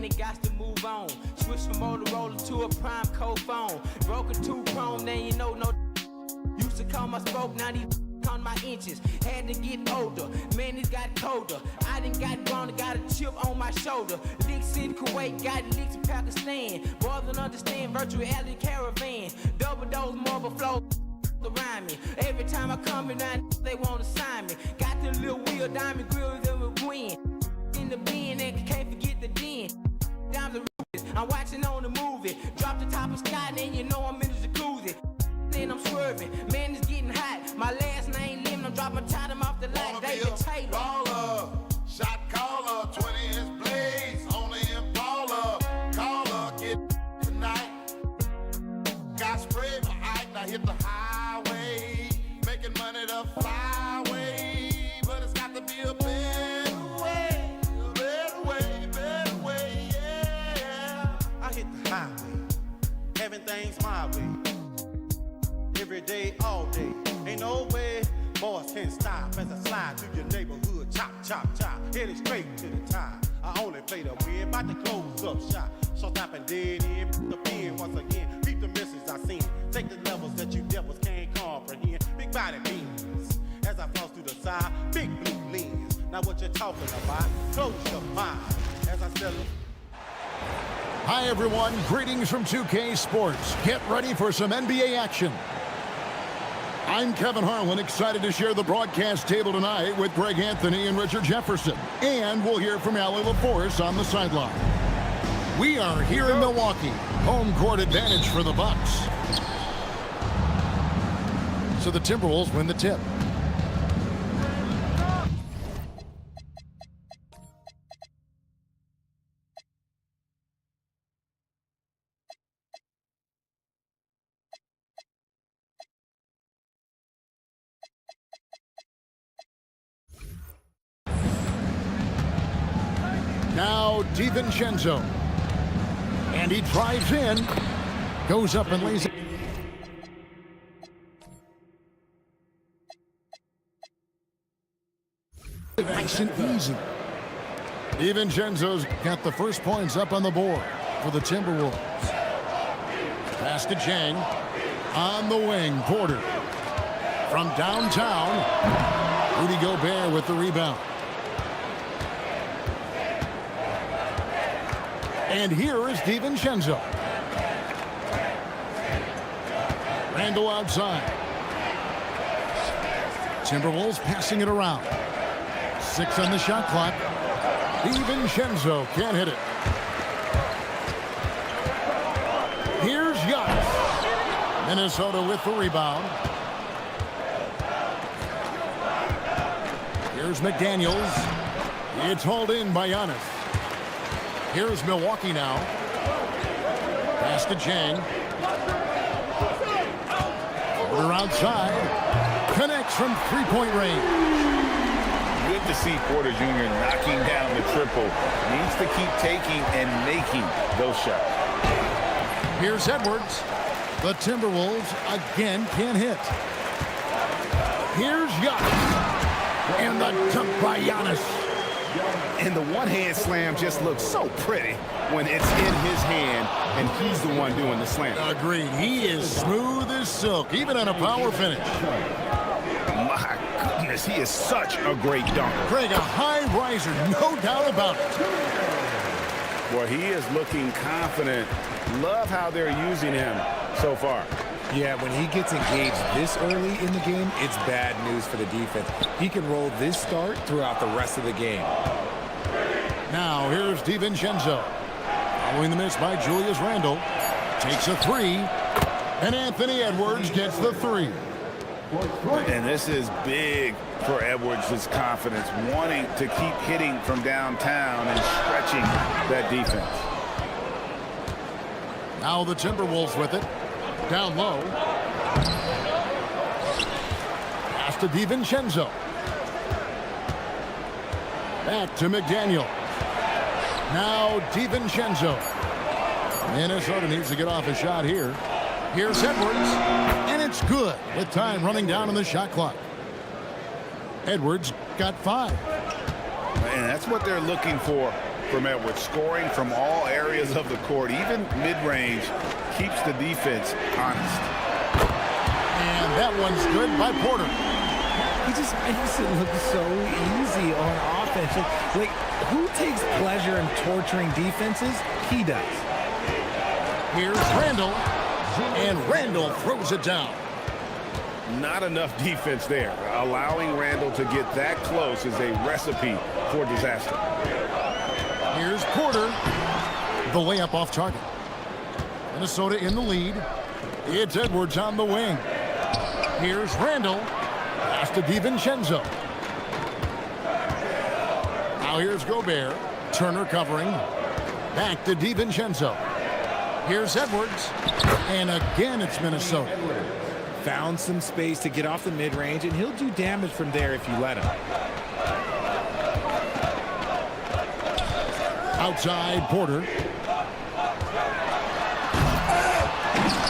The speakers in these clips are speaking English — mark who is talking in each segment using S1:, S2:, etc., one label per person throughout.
S1: they got to move on. Switch from Motorola to a prime code phone. Broken 2 chrome, then you know no. Used to call my spoke, now these on my inches. Had to get older, man, it got colder. I done got grown, got a chip on my shoulder. Licks in Kuwait, got licks in Pakistan. Boys don't understand virtual reality caravan. Double dose marble flow around me. Every time I come around, they want to sign me. Got the little wheel, diamond grill, that would win. In the bin, and can't forget the den. Down the roof, I'm watching on the movie. Drop the top of sky, then you know I'm in the jacuzzi. Then I'm swerving, man, it's getting hot. My last name Lim, I'm dropping time off the light. David Taylor.
S2: Baller, shot caller, 20-inch blades on the Impala. Caller, get tonight. Got sprayed for Ike, now hit the highway. Making money the flyway, but it's got to be a better way. A better way, yeah.
S3: I hit the highway, everything's my way. Every day, all day, ain't no way boys can stop as I slide through your neighborhood. Chop, chop, chop, headed straight to the top. I only play to win, about to close up shop. So stop and dead end, put the pin once again. Beat the misses I seen. Take the levels that you devils can't comprehend. Big body beams as I floss through the side. Big blue lens. Now what you talking about? Close your mind as I sell it.
S4: Hi everyone, greetings from 2K Sports. Get ready for some NBA action. I'm Kevin Harlan, excited to share the broadcast table tonight with Greg Anthony and Richard Jefferson. And we'll hear from Allie LaForce on the sideline. We are here in Milwaukee. Home court advantage for the Bucks. So the Timberwolves win the tip. Now DiVincenzo. And he drives in. Goes up and lays it. Nice and easy. DiVincenzo's got the first points up on the board for the Timberwolves. Pass to Chang. On the wing, Porter. From downtown, Rudy Gobert with the rebound. And here is DiVincenzo. Randle outside. Timberwolves passing it around. 6 on the shot clock. DiVincenzo can't hit it. Here's Giannis. Minnesota with the rebound. Here's McDaniels. It's hauled in by Giannis. Here's Milwaukee now. Pass to Chang. Porter outside. Connects from three-point range.
S5: Good to see Porter Jr. knocking down the triple. Needs to keep taking and making those shots.
S4: Here's Edwards. The Timberwolves again can't hit. Here's Giannis. And the dunk by Giannis.
S5: And the one-hand slam just looks so pretty when it's in his hand and he's the one doing the slam.
S4: Agreed. He is smooth as silk, even on a power finish.
S5: My goodness, he is such a great dunker.
S4: Greg, a high riser, no doubt about it.
S5: Well, he is looking confident. Love how they're using him so far.
S6: Yeah, when he gets engaged this early in the game, it's bad news for the defense. He can roll this start throughout the rest of the game.
S4: Now, here's DiVincenzo. Following the miss by Julius Randle. Takes a three. And Anthony Edwards gets the three.
S5: And this is big for Edwards' confidence, wanting to keep hitting from downtown and stretching that defense.
S4: Now the Timberwolves with it. Down low. Pass to DiVincenzo. Back to McDaniel. Now DiVincenzo. Minnesota needs to get off a shot here. Here's Edwards. And it's good with time running down on the shot clock. Edwards got 5.
S5: And that's what they're looking for from Edwards. Scoring from all areas of the court, even mid-range, keeps the defense honest.
S4: And that one's good by Porter.
S6: He just makes it look so easy on offense. Like, who takes pleasure in torturing defenses? He does.
S4: Here's Randall, and Randall throws it down.
S5: Not enough defense there. Allowing Randall to get that close is a recipe for disaster.
S4: Here's Porter. The layup off target. Minnesota in the lead. It's Edwards on the wing. Here's Randall. Pass to DiVincenzo. Now here's Gobert. Turner covering. Back to DiVincenzo. Here's Edwards. And again, it's Minnesota.
S6: Found some space to get off the mid-range, and he'll do damage from there if you let him.
S4: Outside, Porter.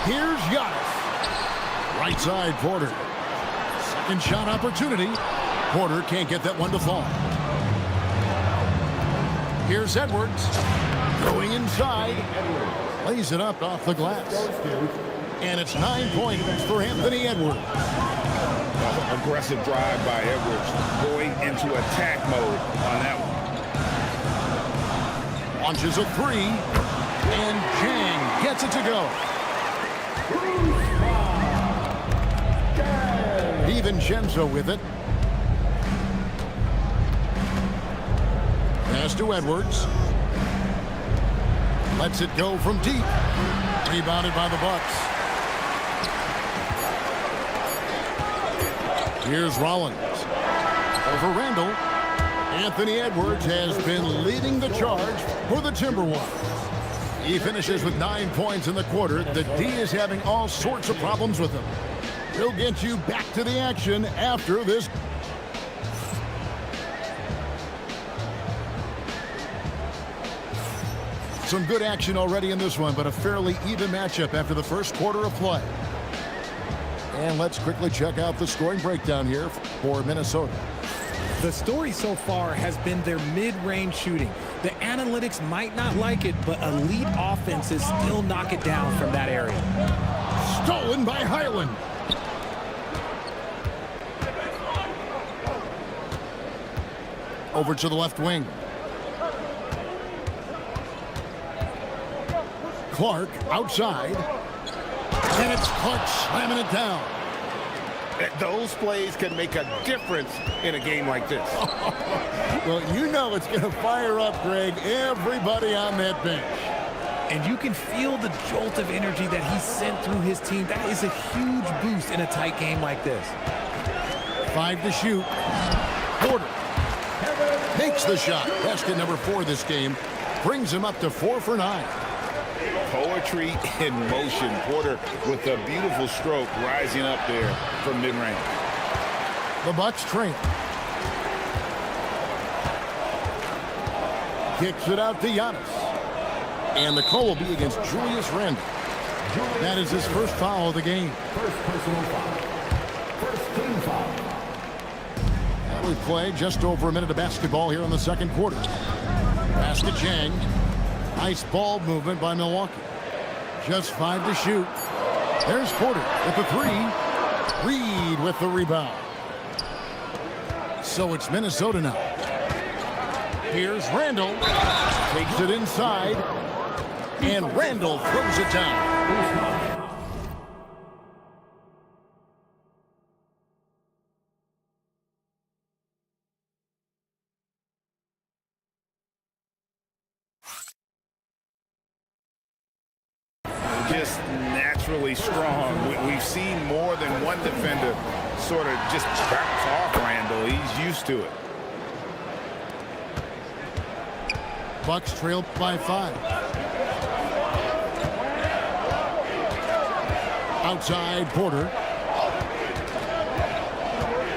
S4: Here's Giannis. Right side, Porter. Second shot opportunity. Porter can't get that one to fall. Here's Edwards. Going inside. Lays it up off the glass. And it's 9 points for Anthony Edwards.
S5: Aggressive drive by Edwards, going into attack mode on that one.
S4: Launches a three. And Chang gets it to go. DiVincenzo with it. Pass to Edwards. Lets it go from deep. Rebounded by the Bucks. Here's Rollins. Over Randall. Anthony Edwards has been leading the charge for the Timberwolves. He finishes with 9 points in the quarter. The D is having all sorts of problems with him. He'll get you back to the action after this. Some good action already in this one, but a fairly even matchup after the first quarter of play. And let's quickly check out the scoring breakdown here for Minnesota.
S6: The story so far has been their mid-range shooting. The analytics might not like it, but elite offenses still knock it down from that area.
S4: Stolen by Highland. Over to the left wing. Clark outside. And it's Clark slamming it down.
S5: Those plays can make a difference in a game like this.
S4: Well, you know it's going to fire up, Greg, everybody on that bench.
S6: And you can feel the jolt of energy that he sent through his team. That is a huge boost in a tight game like this.
S4: 5 to shoot. Porter makes the shot. Basket number 4 this game. Brings him up to 4 for 9.
S5: Poetry in motion. Porter with a beautiful stroke rising up there from mid-range.
S4: The Bucks train. Kicks it out to Giannis. And the call will be against Julius Randle. That is his first foul of the game.
S7: First personal foul. First team foul.
S4: And we play just over a minute of basketball here in the second quarter. Pass to Chang. Nice ball movement by Milwaukee. Just 5 to shoot. There's Porter with the 3. Reed with the rebound. So it's Minnesota now. Here's Randall. Takes it inside. And Randall throws it down.
S5: Just naturally strong. We've seen more than one defender sort of just bounce off Randall. He's used to it.
S4: Bucks trail by 5. Outside, Porter.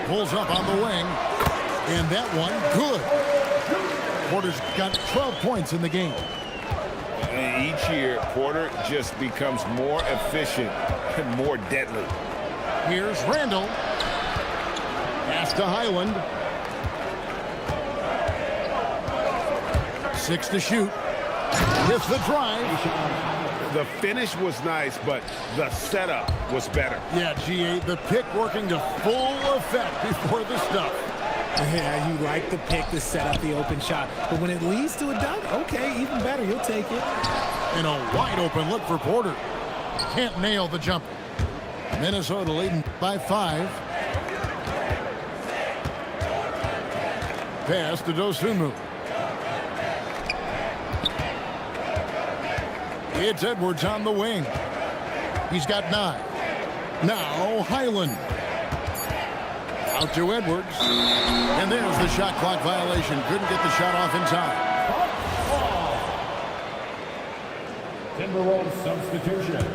S4: Pulls up on the wing. And that one, good. Porter's got 12 points in the game.
S5: And each year, Porter just becomes more efficient and more deadly.
S4: Here's Randall. Pass to Highland. 6 to shoot. With the drive.
S5: The finish was nice, but the setup was better.
S4: Yeah, G8, the pick working to full effect before the stuff.
S6: Yeah, you like the pick to set up the open shot. But when it leads to a dunk, okay, even better. You'll take it.
S4: And a wide open look for Porter. Can't nail the jumper. Minnesota leading by 5. Pass to Dosunmu. It's Edwards on the wing. He's got 9. Now Highland. Out to Edwards. And there's the shot clock violation. Couldn't get the shot off in time.
S7: Timberwolves substitution.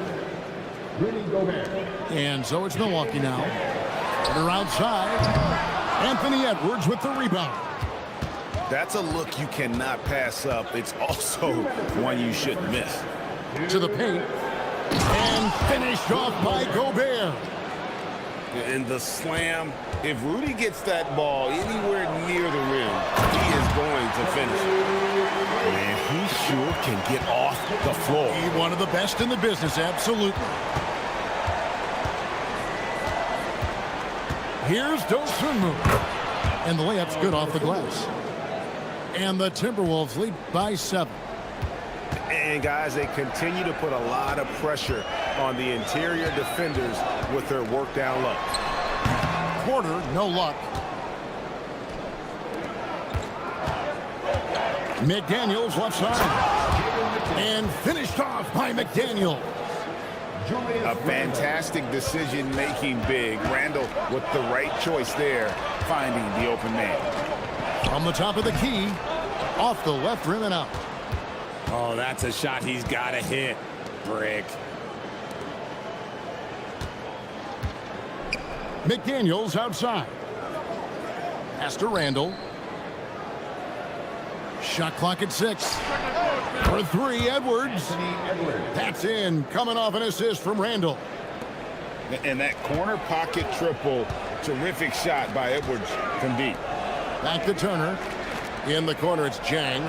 S7: Rudy Gobert.
S4: And so it's Milwaukee now. Porter outside. Anthony Edwards with the rebound.
S5: That's a look you cannot pass up. It's also one you shouldn't miss.
S4: To the paint. And finished off by Gobert.
S5: In the slam, if Rudy gets that ball anywhere near the rim, he is going to finish it. And he sure can get off the floor.
S4: He's one of the best in the business, absolutely. Here's Dosunmu. And the layup's good off the glass. And the Timberwolves lead by 7.
S5: And guys, they continue to put a lot of pressure on the interior defenders with their work down low.
S4: Porter, no luck. McDaniels left side. And finished off by McDaniel.
S5: A fantastic decision-making big. Randall with the right choice there, finding the open man.
S4: From the top of the key, off the left rim and out.
S6: Oh, that's a shot he's got to hit. Brick.
S4: McDaniels outside. Pass to Randall. Shot clock at 6. For 3, Edwards. That's in. Coming off an assist from Randall.
S5: And that corner pocket triple, terrific shot by Edwards from deep.
S4: Back to Turner. In the corner, it's Jang.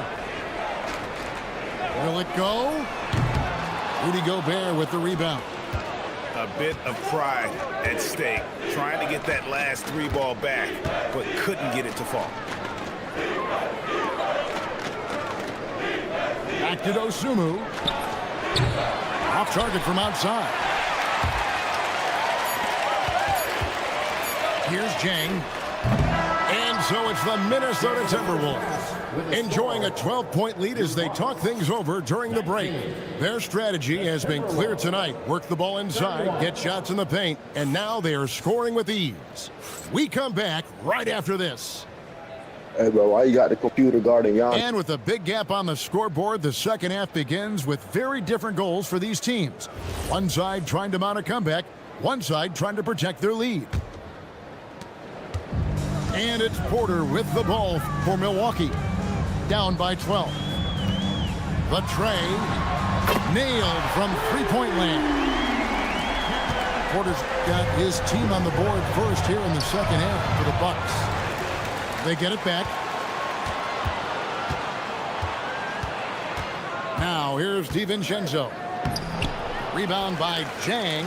S4: Will it go? Rudy Gobert with the rebound.
S5: A bit of pride at stake, trying to get that last 3 ball back, but couldn't get it to fall.
S4: Back to Dosunmu. Off target from outside. Here's Jang. And so it's the Minnesota Timberwolves enjoying a 12-point lead as they talk things over during the break. Their strategy has been clear tonight. Work the ball inside, get shots in the paint, and now they are scoring with ease. We come back right after this.
S8: Hey, bro, why you got the computer guarding y'all?
S4: And with a big gap on the scoreboard, the second half begins with very different goals for these teams. One side trying to mount a comeback, one side trying to protect their lead. And it's Porter with the ball for Milwaukee. Down by 12. The tray nailed from three-point land. Porter's got his team on the board first here in the second half for the Bucks. They get it back. Now here's DiVincenzo. Rebound by Jang.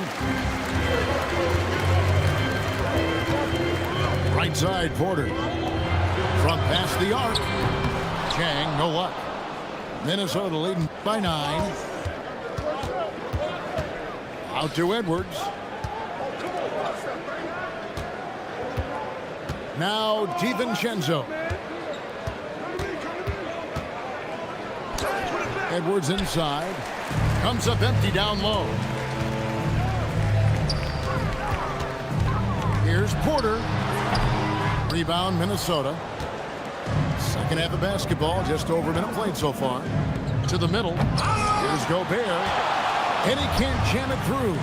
S4: Right side, Porter. From past the arc. Jang, no luck. Minnesota leading by 9. Out to Edwards. Now DiVincenzo. Edwards inside. Comes up empty down low. Here's Porter. Rebound, Minnesota. Second half of basketball, just over a minute played so far. To the middle. Here's Gobert. And he can't jam it through.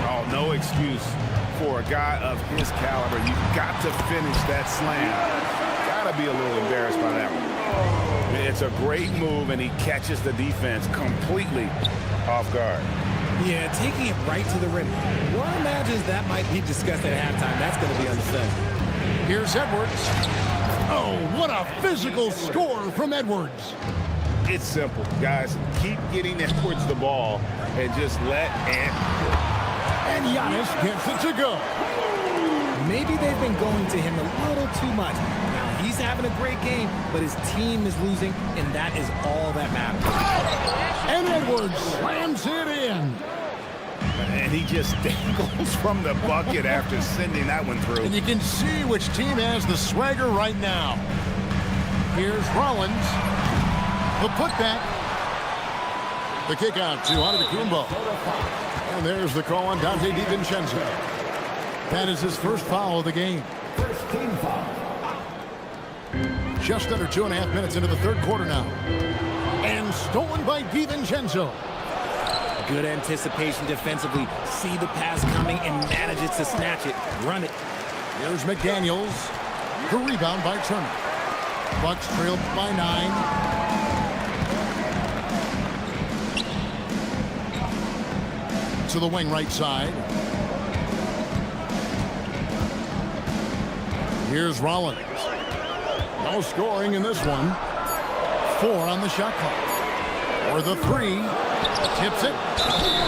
S5: Oh, no excuse for a guy of his caliber. You've got to finish that slam. Got to be a little embarrassed by that one. It's a great move, and he catches the defense completely off guard.
S6: Yeah, taking it right to the rim. One imagines that might be discussed at halftime. That's going to be unsaid.
S4: Here's Edwards. Oh, what What a physical score from Edwards.
S5: It's simple, guys. Keep getting Edwards the ball and just let
S4: And Giannis gets it to go.
S6: Maybe they've been going to him a little too much. Now, he's having a great game, but his team is losing, and that is all that matters.
S4: And Edwards slams it in.
S5: And he just dangles from the bucket after sending that one through.
S4: And you can see which team has the swagger right now. Here's Rollins. The putback. The kick out to Antetokounmpo. And there's the call on Dante DiVincenzo. That is his first foul of the game.
S7: First team foul.
S4: Just under 2.5 minutes into the third quarter now. And stolen by DiVincenzo.
S6: Good anticipation defensively. See the pass coming and manage it to snatch it. Run it.
S4: Here's McDaniels. The rebound by Turner. Bucks trailed by 9. To the wing right side. Here's Rollins. No scoring in this one. 4 on the shot clock. Or the 3. Tips it.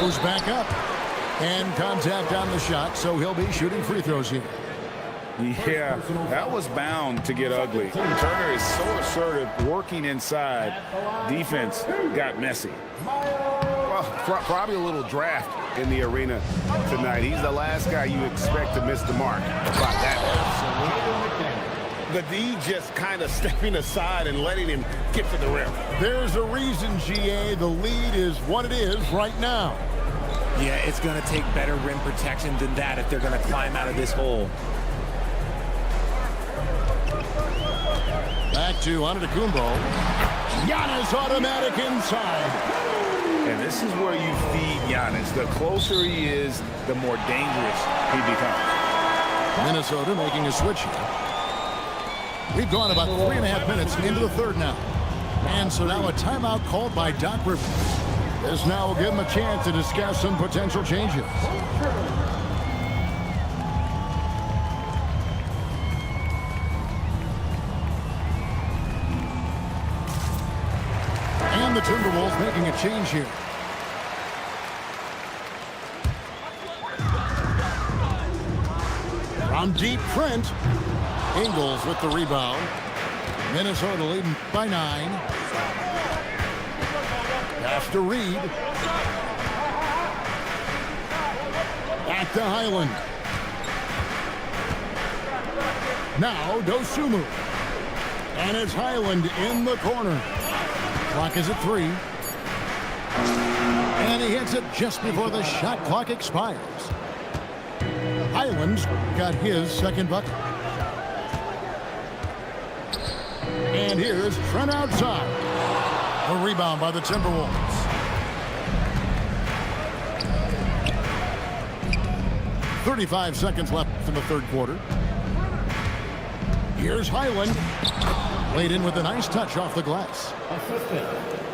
S4: Goes back up. And contact on the shot, so he'll be shooting free throws here.
S5: Yeah, that was bound to get ugly. Turner is so assertive, working inside. Defense got messy. Well, probably a little draft in the arena tonight. He's the last guy you expect to miss the mark. About that. The D just kind of stepping aside and letting him get to the rim.
S4: There's a reason, GA, the lead is what it is right now.
S6: Yeah, it's going to take better rim protection than that if they're going to climb out of this hole.
S4: Back to Antetokounmpo. Giannis automatic inside.
S5: And this is where you feed Giannis. The closer he is, the more dangerous he becomes.
S4: Minnesota making a switch here. We've gone about 3.5 minutes into the third now. And so now a timeout called by Doc Rivers. This now will give him a chance to discuss some potential changes. And the Timberwolves making a change here. From deep, Trent. Ingles with the rebound. Minnesota leading by 9. Pass to Reed. Back to Highland. Now Dosunmu. And it's Highland in the corner. Clock is at 3. And he hits it just before the shot clock expires. Highland's got his second bucket. And here's Trent outside. A rebound by the Timberwolves. .35 seconds left in the third quarter. Here's Highland. Laid in with a nice touch off the glass.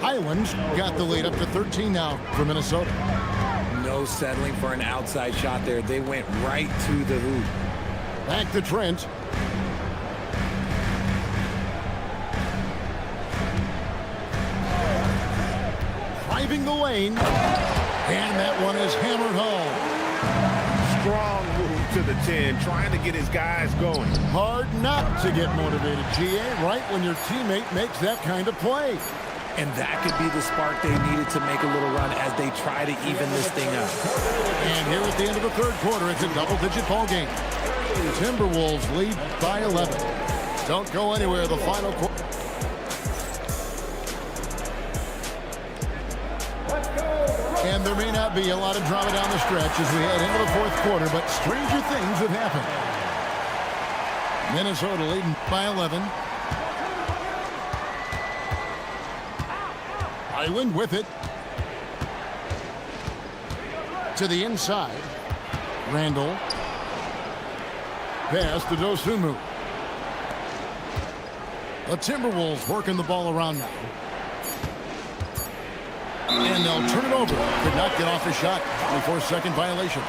S4: Highland's got the lead up to 13 now for Minnesota.
S6: No settling for an outside shot there. They went right to the hoop.
S4: Back to Trent. Driving the lane. And that one is hammered home.
S5: Strong move to the 10, trying to get his guys going.
S4: Hard not to get motivated, GA, right when your teammate makes that kind of play.
S6: And that could be the spark they needed to make a little run as they try to even this thing up.
S4: And here at the end of the third quarter, it's a double-digit ball game. Timberwolves lead by 11. Don't go anywhere. The final quarter. And there may not be a lot of drama down the stretch as we head into the fourth quarter, but stranger things have happened. Minnesota leading by 11. Highland with it. To the inside. Randall. Pass to Dosunmu. The Timberwolves working the ball around now. And they'll turn it over. Could not get off the shot. 24-second violation.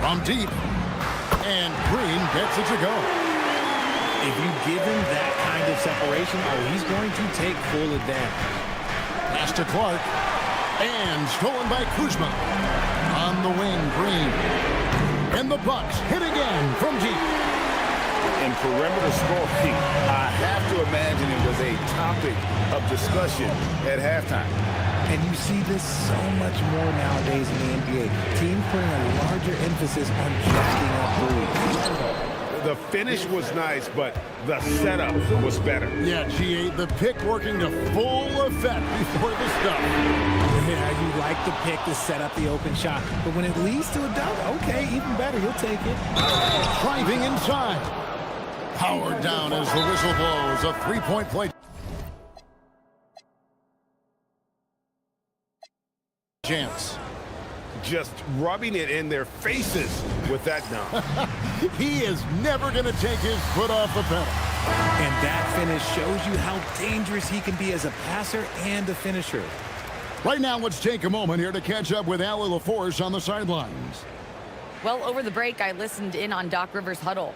S4: from deep. And Green gets it to go.
S6: If you give him that kind of separation, he's going to take full advantage.
S4: Pass to Clark. And stolen by Kuzma. On the wing, Green. And the Bucks hit again from deep.
S5: In perimeter scoring, I have to imagine it was a topic of discussion at halftime.
S6: And you see this so much more nowadays in the NBA. Teams putting a larger emphasis on jacking up threes.
S5: The finish was nice, but the setup was better.
S4: Yeah, G8, the pick working to full effect before the stuff.
S6: Yeah, you like the pick to set up the open shot, but when it leads to a dunk, okay, even better, you'll take it.
S4: Driving inside. Powered down as the whistle blows. A three-point play. Chance.
S5: Just rubbing it in their faces with that dunk.
S4: He is never going to take his foot off the pedal.
S6: And that finish shows you how dangerous he can be as a passer and a finisher.
S4: Right now, let's take a moment here to catch up with Allie LaForce on the sidelines.
S9: Well, over the break, I listened in on Doc Rivers' huddle.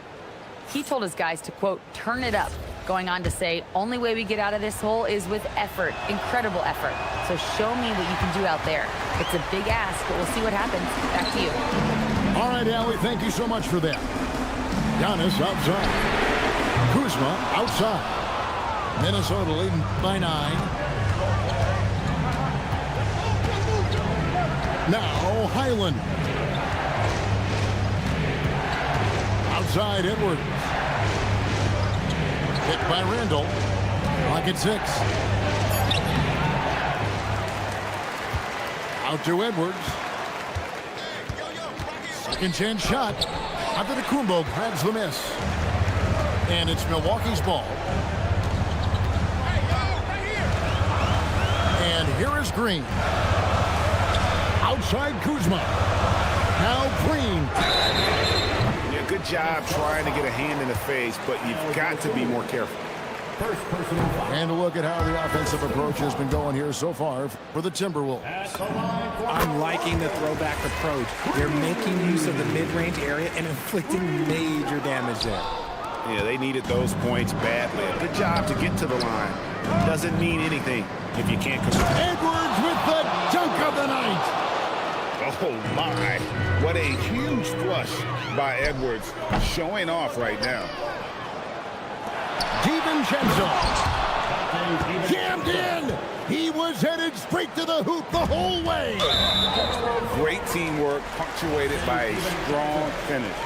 S9: He told his guys to, quote, turn it up, going on to say, only way we get out of this hole is with effort, incredible effort. So show me what you can do out there. It's a big ask, but we'll see what happens. Back to you.
S4: All right, Allie, thank you so much for that. Giannis outside. Kuzma outside. Minnesota leading by 9. Now Highland. Outside Edwards. Hit by Randall. Clock at 6. Out to Edwards. Second chance shot. Antetokounmpo grabs the miss. And it's Milwaukee's ball. And here is Green. Outside Kuzma. Now Green.
S5: Yeah, good job trying to get a hand in the face, but you've got to be more careful.
S4: And a look at how the offensive approach has been going here so far for the Timberwolves.
S6: I'm liking the throwback approach. They're making use of the mid-range area and inflicting major damage there.
S5: Yeah, they needed those points badly. Good job to get to the line. Doesn't mean anything if you can't control.
S4: Edwards with the dunk of the night.
S5: Oh, my. What a huge flush by Edwards, showing off right now.
S4: DiVincenzo jammed in. He was headed straight to the hoop the whole way.
S5: Great teamwork, punctuated by a strong finish.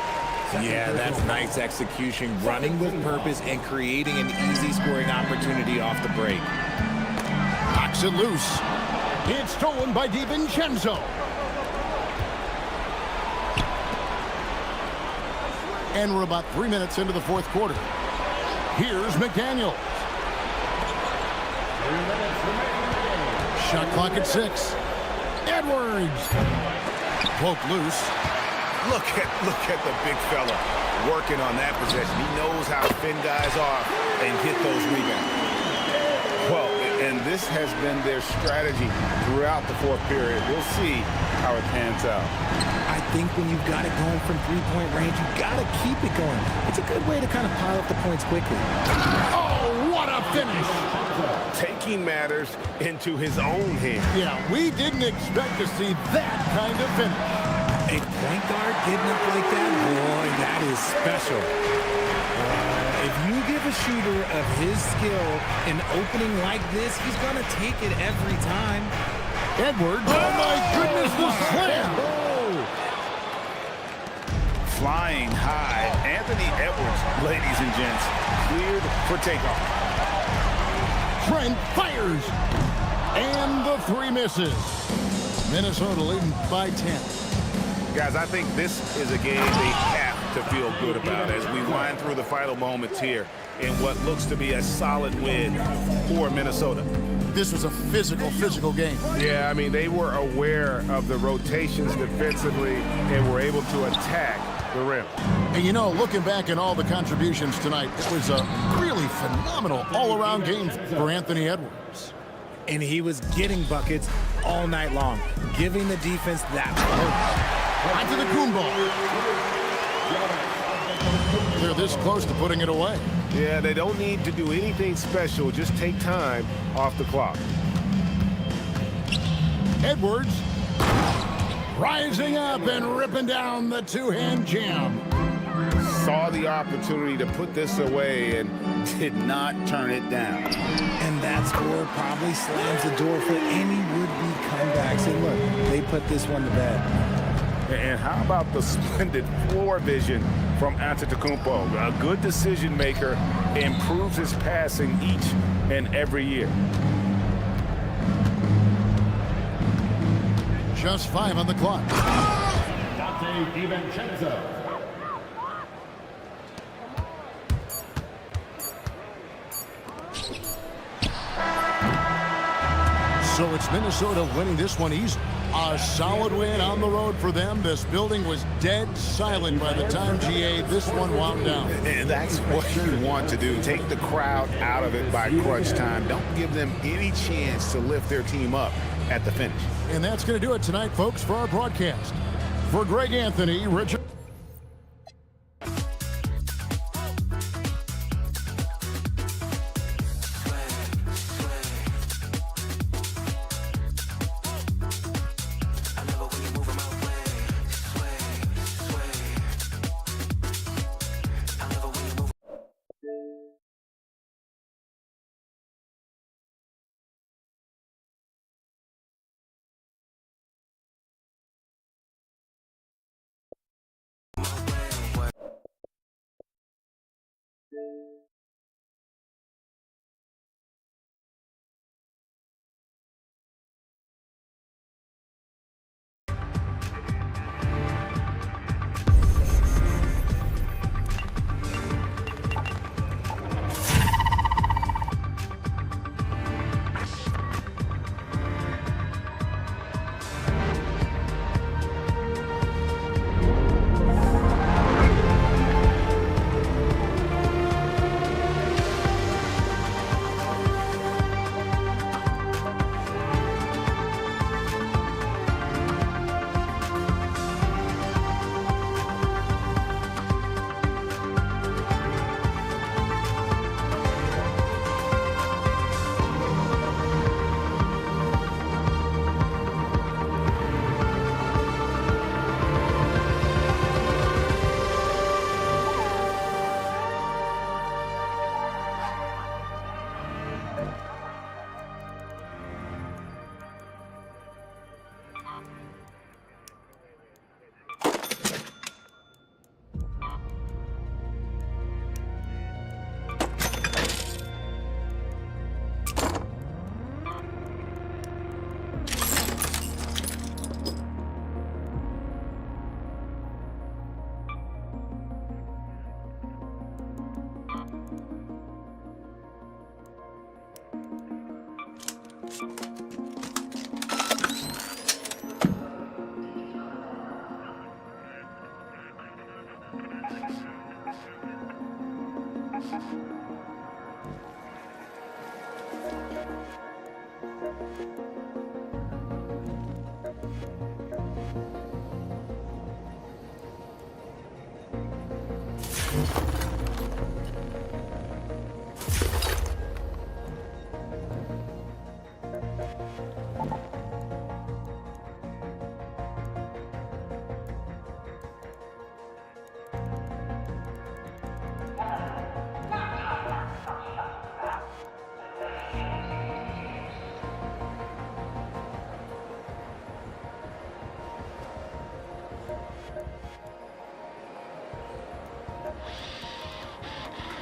S6: Yeah, that's nice execution, running with purpose and creating an easy scoring opportunity off the break.
S4: Knocks it loose. It's stolen by DiVincenzo. And we're about 3 minutes into the fourth quarter. Here's McDaniels. Shot clock at 6. Edwards. Poke loose.
S5: Look at the big fella working on that possession. He knows how to fin guys off and get those rebounds. Well, and this has been their strategy throughout the fourth period. We'll see how it pans out.
S6: I think when you've got it going from three-point range, you've got to keep it going. It's a good way to kind of pile up the points quickly.
S4: Oh, what a finish.
S5: Taking matters into his own hands.
S4: Yeah, we didn't expect to see that kind of finish.
S6: A point guard getting up like that, boy, that is special. If you give a shooter of his skill an opening like this, he's going to take it every time.
S4: Edwards. Oh, my goodness, the slam.
S5: Flying high, Anthony Edwards, ladies and gents, cleared for takeoff.
S4: Trent fires. And the 3 misses. Minnesota leading by 10.
S5: Guys, I think this is a game they have to feel good about as we wind through the final moments here in what looks to be a solid win for Minnesota.
S4: This was a physical game.
S5: Yeah, I mean, they were aware of the rotations defensively and were able to attack the rim.
S4: And you know, looking back at all the contributions tonight, it was a really phenomenal all-around game for Anthony Edwards.
S6: And he was getting buckets all night long, giving the defense that hope.
S4: Onto the Kumbo. They're this close to putting it away.
S5: Yeah, they don't need to do anything special. Just take time off the clock.
S4: Edwards rising up and ripping down the two-hand jam.
S5: Saw the opportunity to put this away and did not turn it down.
S6: And that score probably slams the door for any would-be comebacks. And look, they put this one to bed.
S5: And how about the splendid floor vision from Antetokounmpo? A good decision maker, improves his passing each and every year.
S4: Just 5 on the clock.
S7: Dante DiVincenzo.
S4: So it's Minnesota winning this one easy. A solid win on the road for them. This building was dead silent by the time, GA, this one wound down.
S5: And that's what you want to do. Take the crowd out of it by crunch time. Don't give them any chance to lift their team up at the finish.
S4: And that's going to do it tonight, folks, for our broadcast. For Greg Anthony, Richard.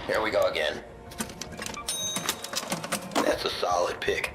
S10: Here we go again. That's a solid pick.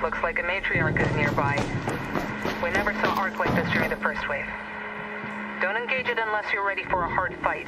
S11: Looks like a matriarch is nearby. We never saw arc like this during the first wave. Don't engage it unless you're ready for a hard fight.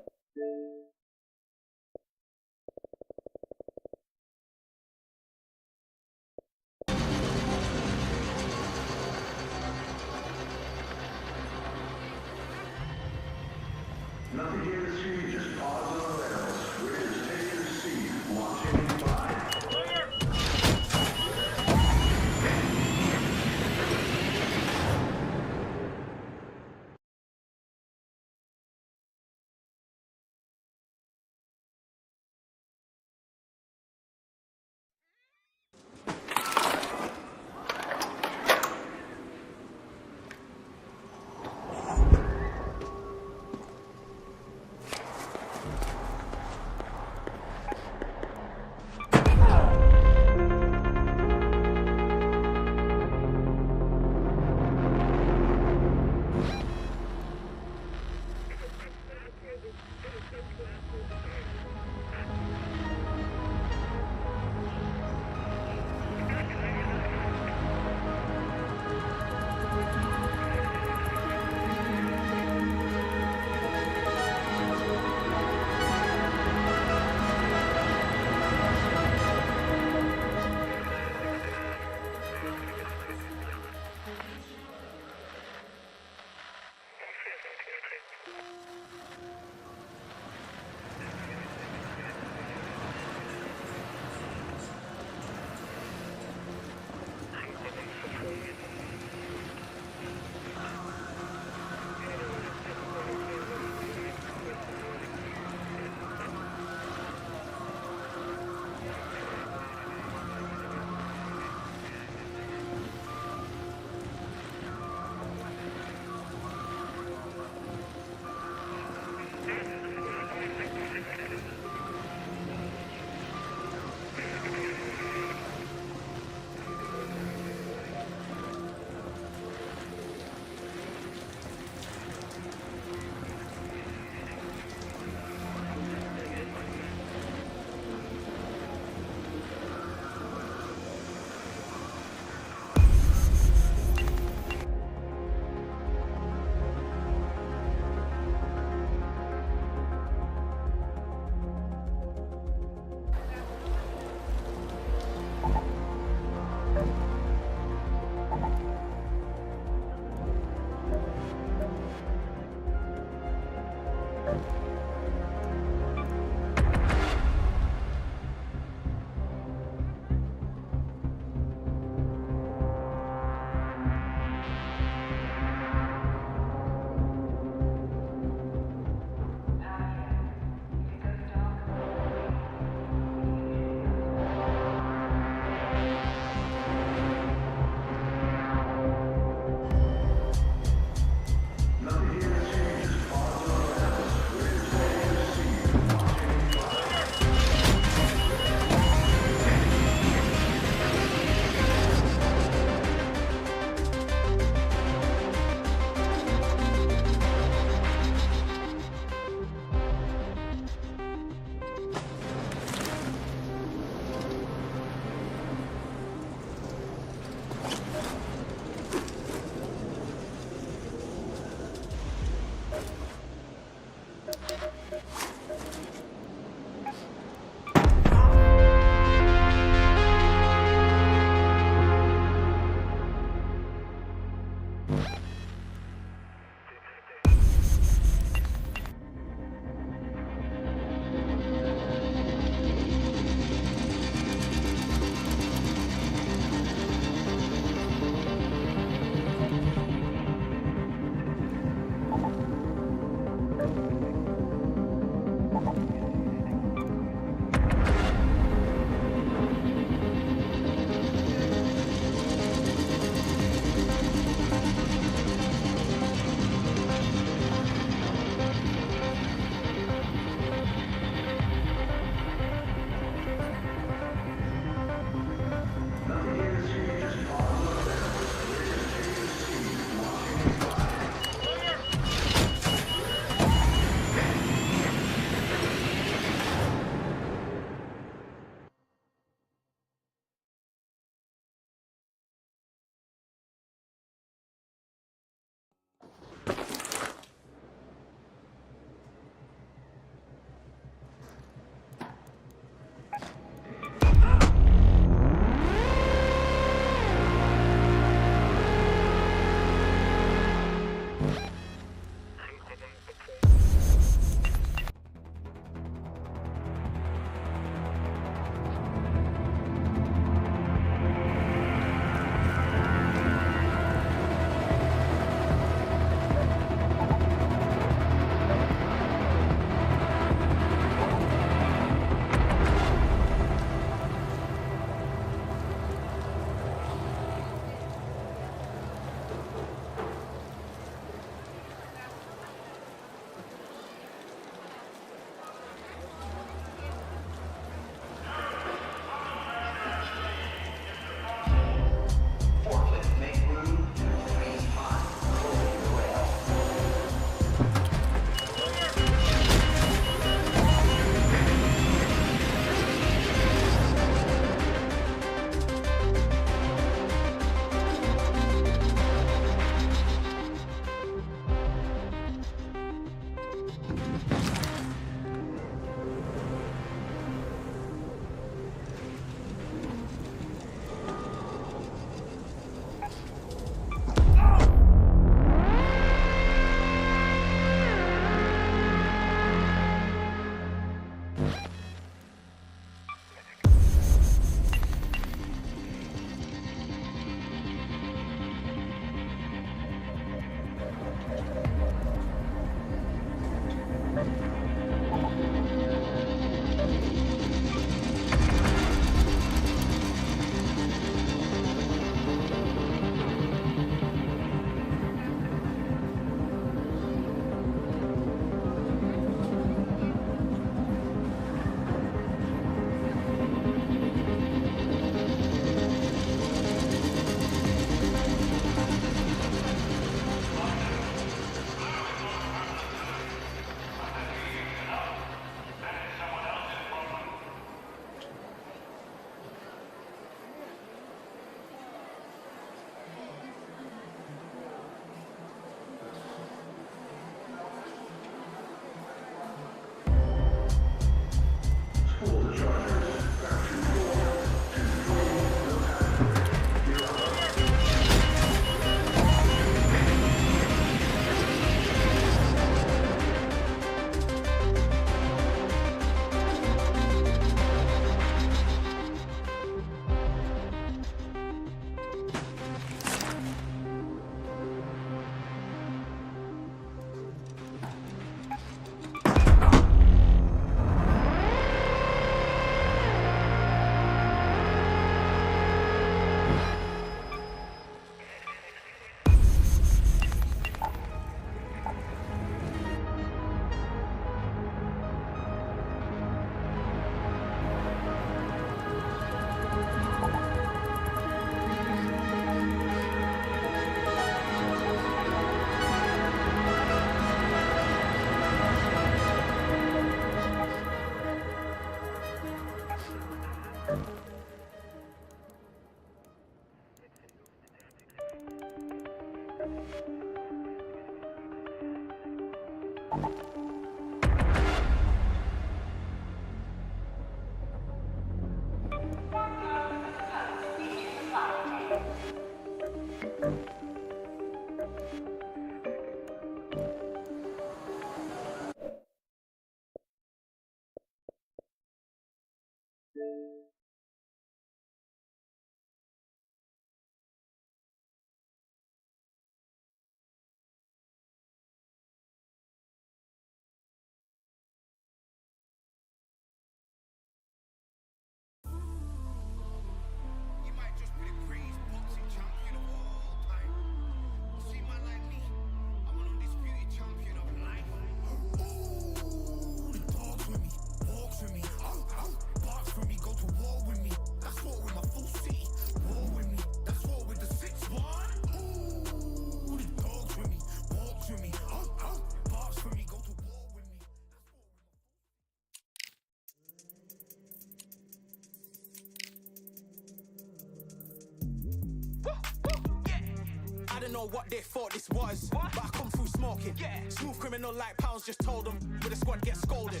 S1: don't know what they thought this was, but I come through smoking. Smooth criminal like pounds, just told them. With the squad get scolded.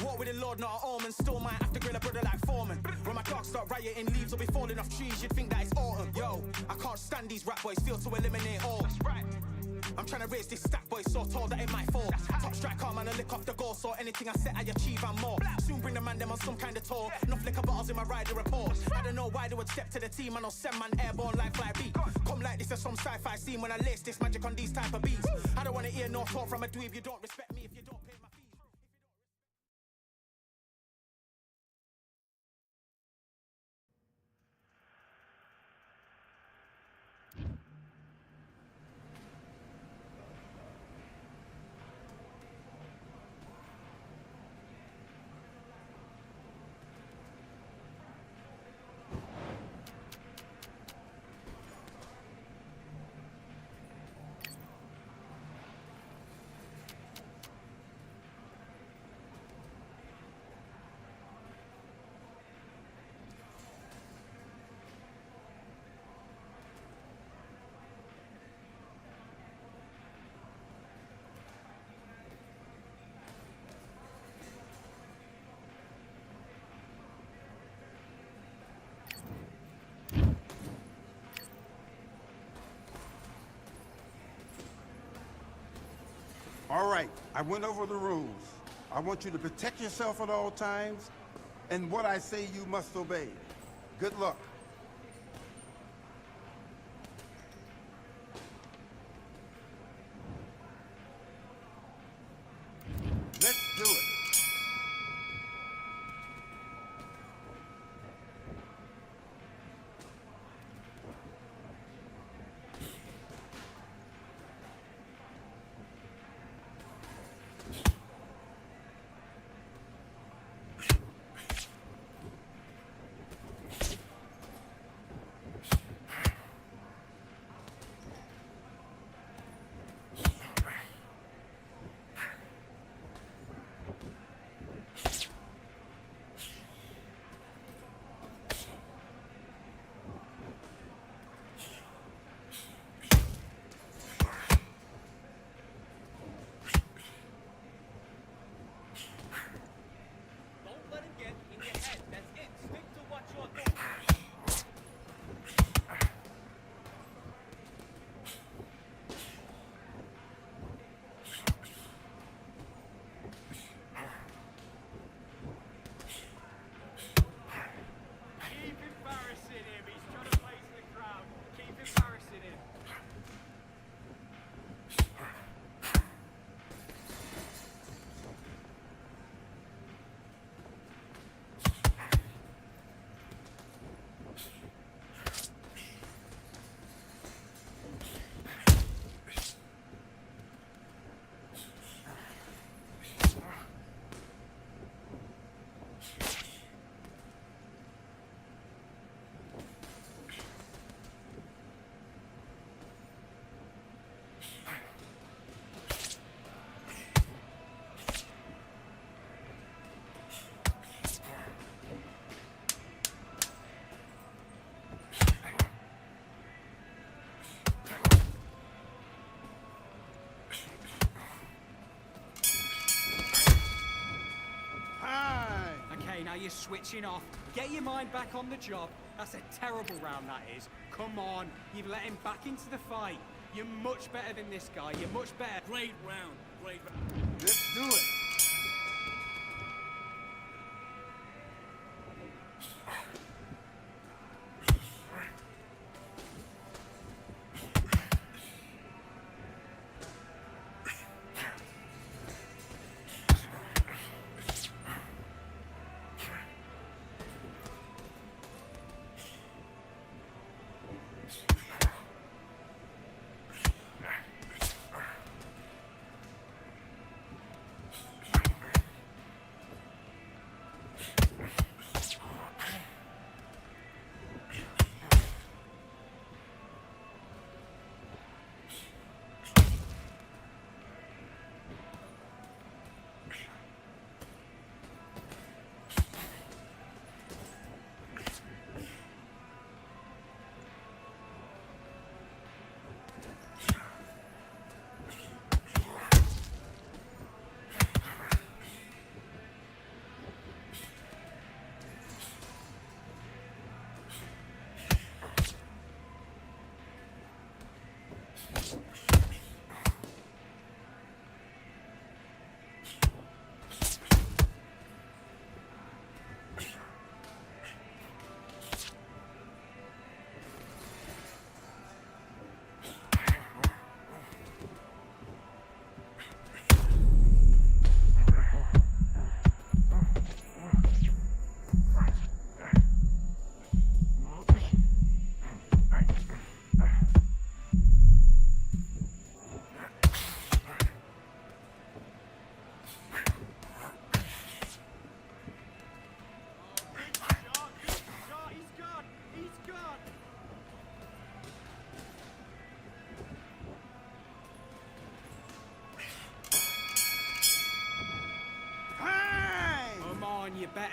S1: Walk with the Lord, not an omen. Still might have to grill a brother like Foreman. When my dogs start rioting, leaves will be falling off trees. You'd think that it's autumn. Yo, I can't stand these rap boys, feel to eliminate all. I'm trying to raise this stack, boy, so tall that it might fall. Top striker, man, I lick off the goal, so anything I set, I achieve and more. Soon bring the man them on some kind of tour. Enough liquor bottles in my rider report. I don't know why they would step to the team, I know send man airborne like fly beat. Come like this as some sci-fi scene when I lace this magic on these type of beats. I don't wanna hear no talk from a dweeb, you don't respect me if you don't pay my fees.
S3: All right, I went over the rules. I want you to protect yourself at all times, and what I say you must obey. Good luck. Let's do it.
S12: Now you're switching off. Get your mind back on the job. That's a terrible round, that is. Come on, you've let him back into the fight. You're much better than this guy. You're much better. Great round. Great round.
S3: Let's do it.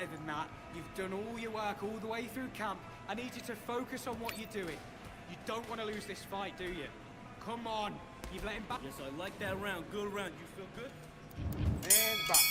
S12: better than that. You've done all your work all the way through camp. I need you to focus on what you're doing. You don't want to lose this fight, do you? Come on. You've let him back.
S13: Yes, I like that round. Good round. You feel good?
S3: And box.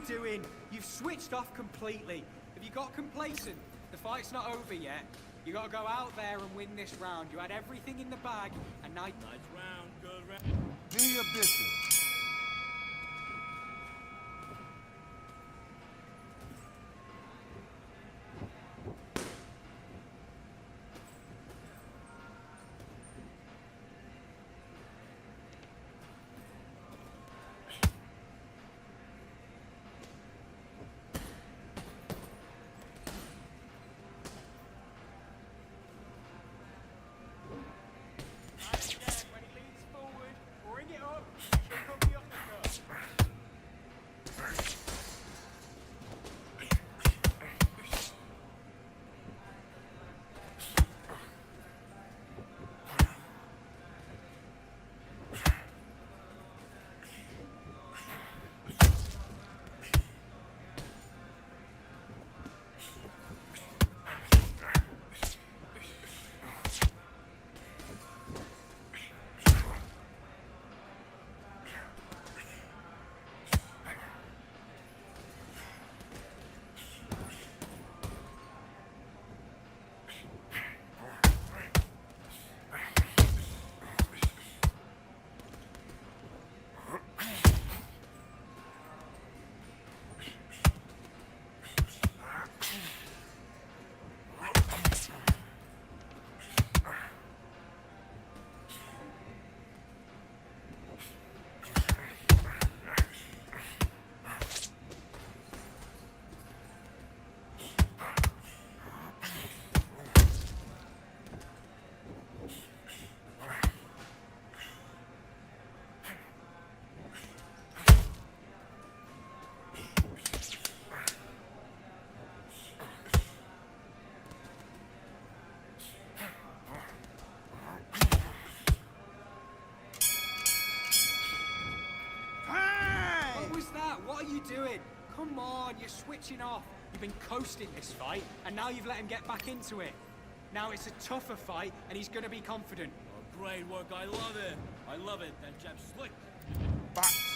S12: Doing? You've switched off completely. Have you got complacent? The fight's not over yet. You gotta go out there and win this round. You had everything in the bag, and now...
S13: Nice round, good round.
S2: Do your business.
S12: When he leans forward, bring it up. She'll come the uppercut. What are you doing? Come on, you're switching off. You've been coasting this fight, and now you've let him get back into it. Now it's a tougher fight, and he's going to be confident.
S13: Oh, great work. I love it. I love it. That jab's slick.
S2: Box.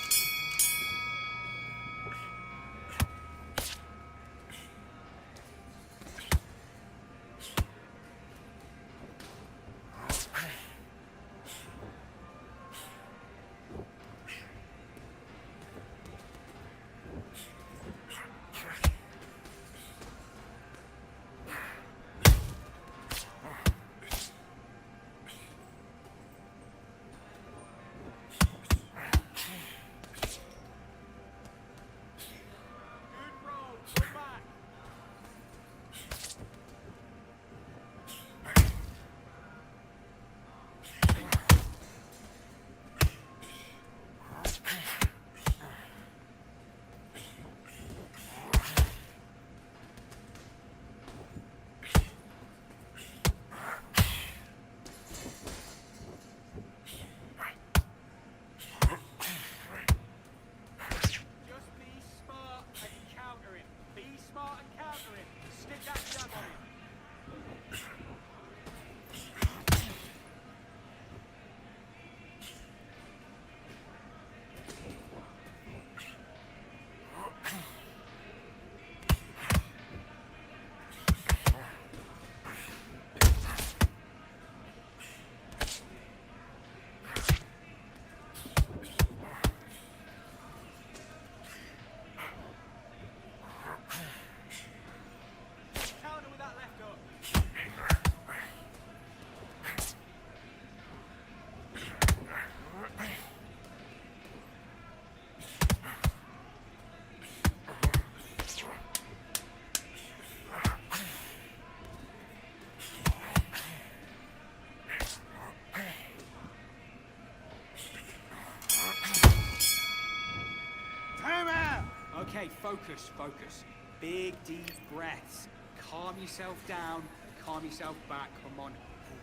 S12: focus, focus. Big, deep breaths. Calm yourself down, calm yourself back. Come on,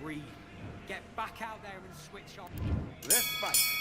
S12: breathe. Get back out there and switch on.
S3: Let's fight.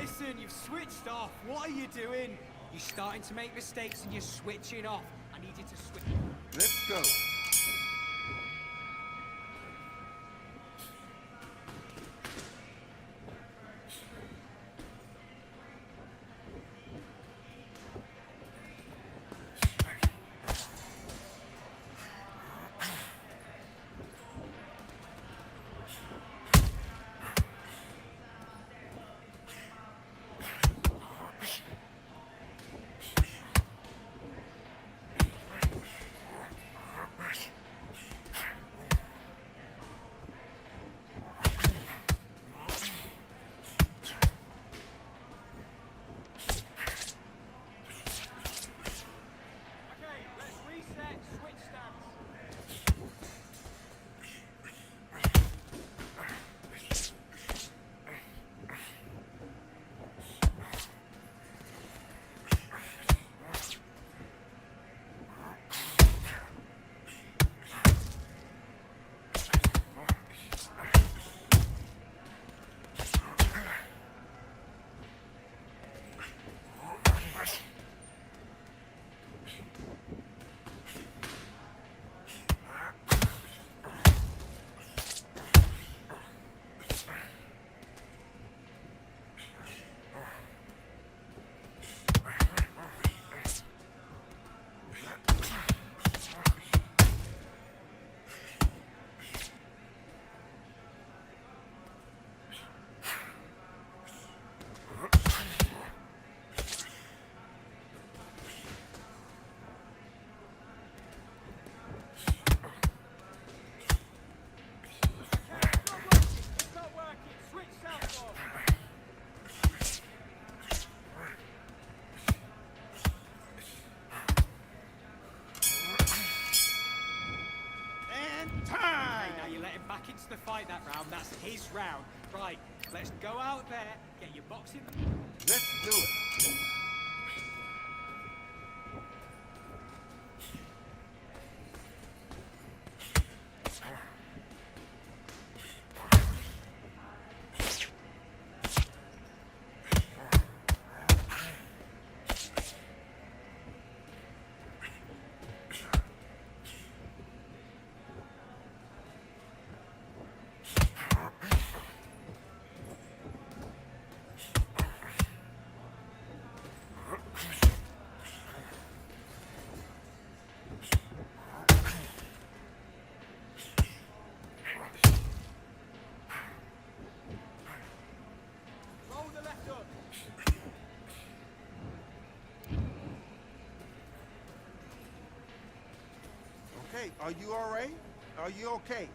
S12: Listen, you've switched off. What are you doing? You're starting to make mistakes and you're switching off. I need you to switch.
S3: Let's go.
S12: back into the fight that round. That's his round. Right, let's go out there, get your boxing.
S3: Let's do it. Are you all right? Are you okay?